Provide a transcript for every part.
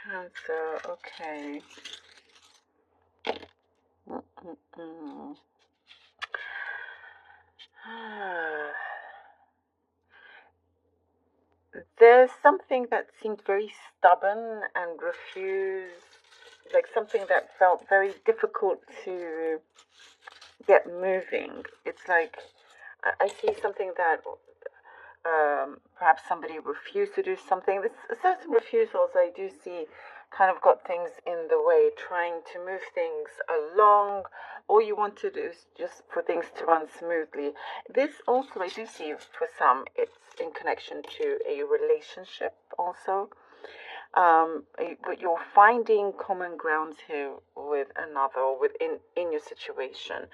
Cancer, okay. Mm-mm-mm. There's something that seemed very stubborn and refused, like something that felt very difficult to get moving. It's like I see something that perhaps somebody refused to do something. This certain refusals I do see kind of got things in the way, trying to move things along. All you want to do is just for things to run smoothly. This also I do see for some it's in connection to a relationship also. But you're finding common grounds here with another or in your situation.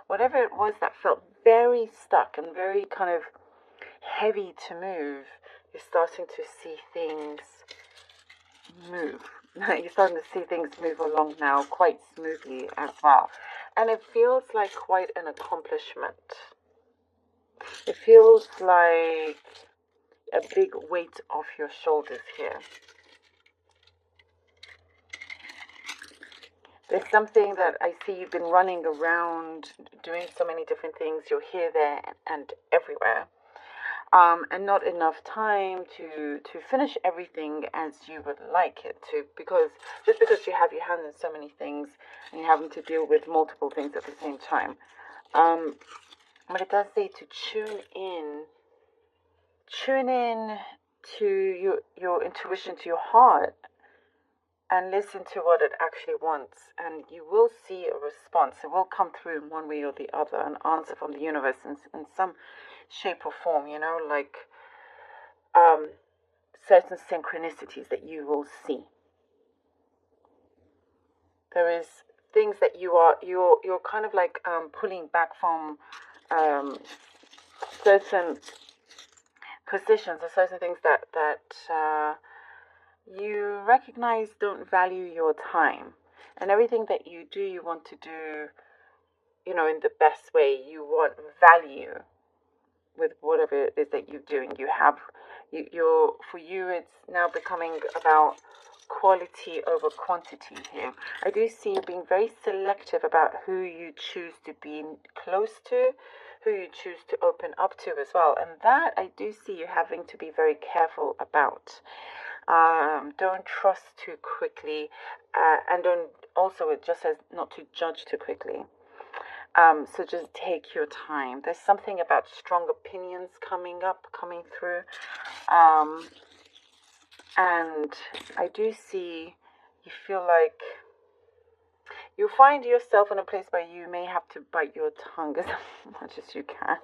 Whatever it was that felt very stuck and very kind of heavy to move, you're starting to see things move. You're starting to see things move along now quite smoothly as well. And it feels like quite an accomplishment. It feels like a big weight off your shoulders here. There's something that I see you've been running around, doing so many different things. You're here, there, and everywhere. And not enough time to finish everything as you would like it to, because just because you have your hands in so many things and you're having to deal with multiple things at the same time. But it does say to tune in to your intuition, to your heart, and listen to what it actually wants, and you will see a response. It will come through in one way or the other, an answer from the universe in some shape or form, like certain synchronicities that you will see. There is things that you're kind of like pulling back from certain positions or certain things that you recognize don't value your time, and everything that you do, you want to do, in the best way. You want value with whatever it is that you're doing. For you, it's now becoming about quality over quantity here. I do see you being very selective about who you choose to be close to, who you choose to open up to as well. And that I do see you having to be very careful about. Don't trust too quickly, and don't also, it just says not to judge too quickly. So just take your time. There's something about strong opinions coming through. And I do see you feel like you find yourself in a place where you may have to bite your tongue as much as you can.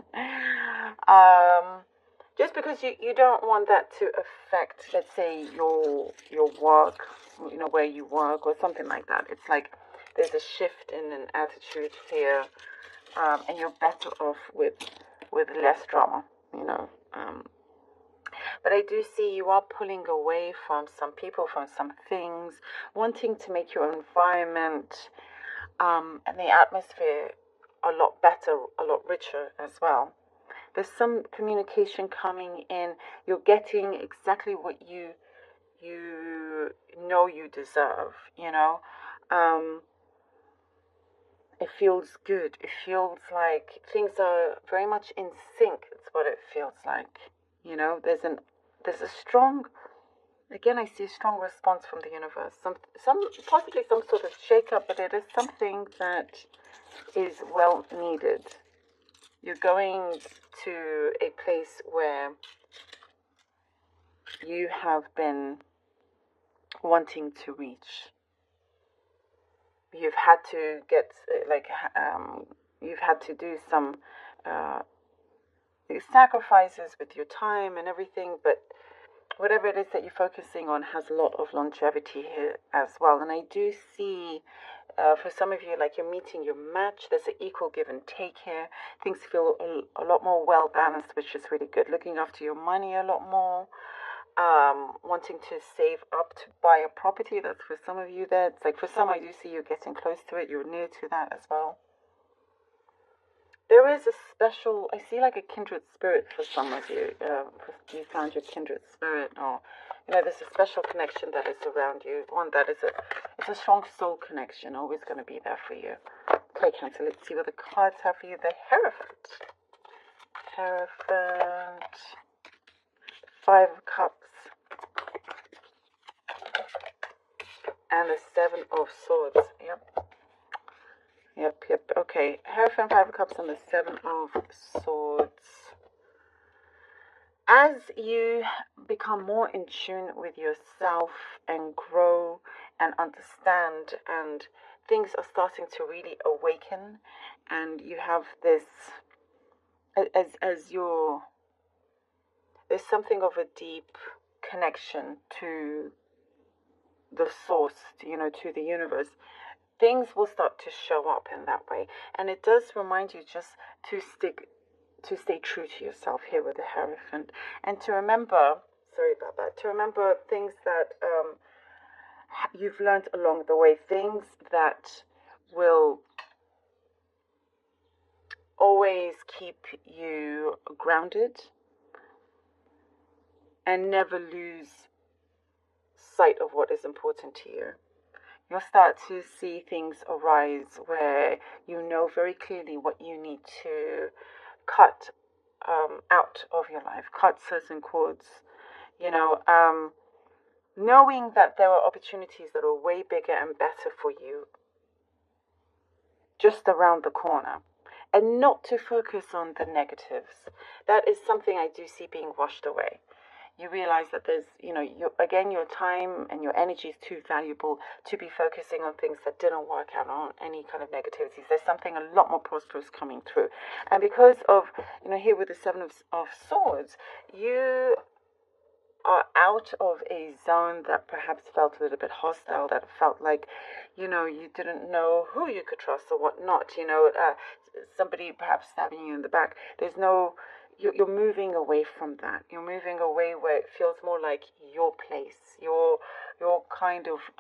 Just because you don't want that to affect, let's say, your work, where you work or something like that. It's like there's a shift in an attitude here, and you're better off with less drama, But I do see you are pulling away from some people, from some things, wanting to make your environment and the atmosphere a lot better, a lot richer as well. There's some communication coming in. You're getting exactly what you know you deserve, It feels good. It feels like things are very much in sync. It's what it feels like. There's a strong, again, I see a strong response from the universe. Some possibly some sort of shake-up, but it is something that is well needed. You're going to a place where you have been wanting to reach. You've had to get you've had to do some sacrifices with your time and everything, but whatever it is that you're focusing on has a lot of longevity here as well. And I do see, for some of you, like you're meeting your match. There's an equal give and take here. Things feel a lot more well balanced, which is really good. Looking after your money a lot more. Wanting to save up to buy a property. That's for some of you there. It's like for some, I do see you getting close to it. You're near to that as well. There is a special, I see like a kindred spirit for some of you. You found your kindred spirit, or there's a special connection that is around you. One that is it's a strong soul connection, always going to be there for you. Okay, Cancer, let's see what the cards have for you. The Hierophant. Hierophant. 5 of Cups. And the 7 of Swords. Yep. Okay. Hierophant, 5 of Cups, and the 7 of Swords. As you become more in tune with yourself and grow and understand, and things are starting to really awaken, and you have this, there's something of a deep connection to the source, to the universe. Things will start to show up in that way, and it does remind you just to stay true to yourself here with the Hierophant, and to remember, to remember things that you've learned along the way, things that will always keep you grounded and never lose sight of what is important to you. You'll start to see things arise where you know very clearly what you need to cut out of your life, cut certain cords, knowing that there are opportunities that are way bigger and better for you just around the corner, and not to focus on the negatives. That is something I do see being washed away. You realize that there's, your time and your energy is too valuable to be focusing on things that didn't work out, on any kind of negativities. There's something a lot more prosperous coming through. And because of, here with the 7 of Swords, you are out of a zone that perhaps felt a little bit hostile, that felt like, you didn't know who you could trust or what not, somebody perhaps stabbing you in the back. There's no... You're moving away from that. You're moving away where it feels more like your place, your kind of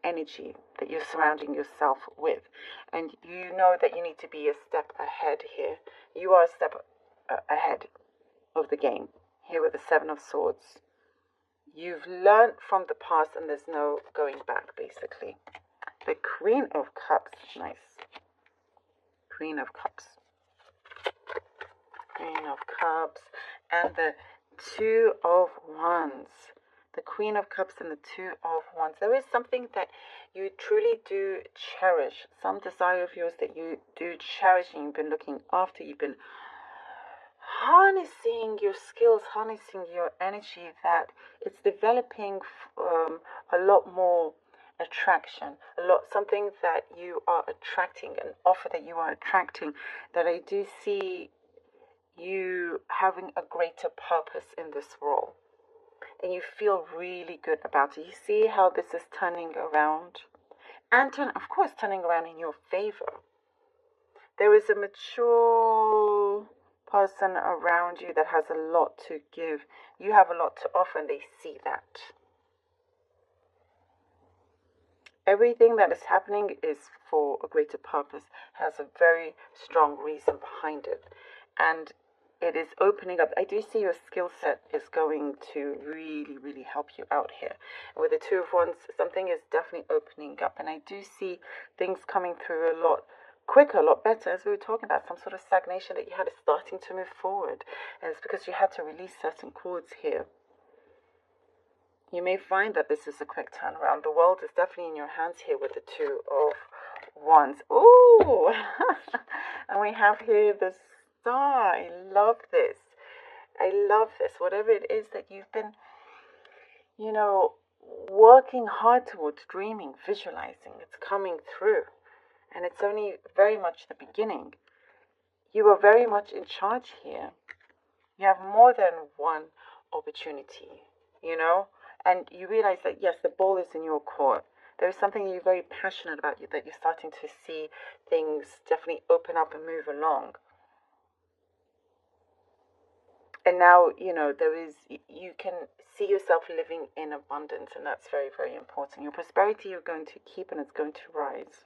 energy that you're surrounding yourself with. And you know that you need to be a step ahead here. You are a step ahead of the game here with the 7 of Swords. You've learned from the past and there's no going back, basically. The Queen of Cups. Nice. Queen of Cups. Queen of Cups and the 2 of Wands. The Queen of Cups and the 2 of Wands. There is something that you truly do cherish, some desire of yours that you do cherish, and you've been looking after. You've been harnessing your skills, harnessing your energy, that it's developing a lot more attraction, something that you are attracting, an offer that you are attracting, that I do see you having a greater purpose in this role, and you feel really good about it. You see how this is turning around, and of course turning around in your favor. There is a mature person around you that has a lot to give. You have a lot to offer, and they see that. Everything that is happening is for a greater purpose, has a very strong reason behind it, and it is opening up. I do see your skill set is going to really, really help you out here. And with the 2 of Wands, something is definitely opening up, and I do see things coming through a lot quicker, a lot better. As we were talking about, some sort of stagnation that you had is starting to move forward, and it's because you had to release certain cords here. You may find that this is a quick turnaround. The world is definitely in your hands here with the 2 of Wands. Ooh! And we have here this Star. I love this. Whatever it is that you've been, working hard towards, dreaming, visualizing, it's coming through. And it's only very much the beginning. You are very much in charge here. You have more than one opportunity, and you realize that, yes, the ball is in your court. There is something you're very passionate about, that you're starting to see things definitely open up and move along. And now, you can see yourself living in abundance, and that's very, very important. Your prosperity you're going to keep, and it's going to rise.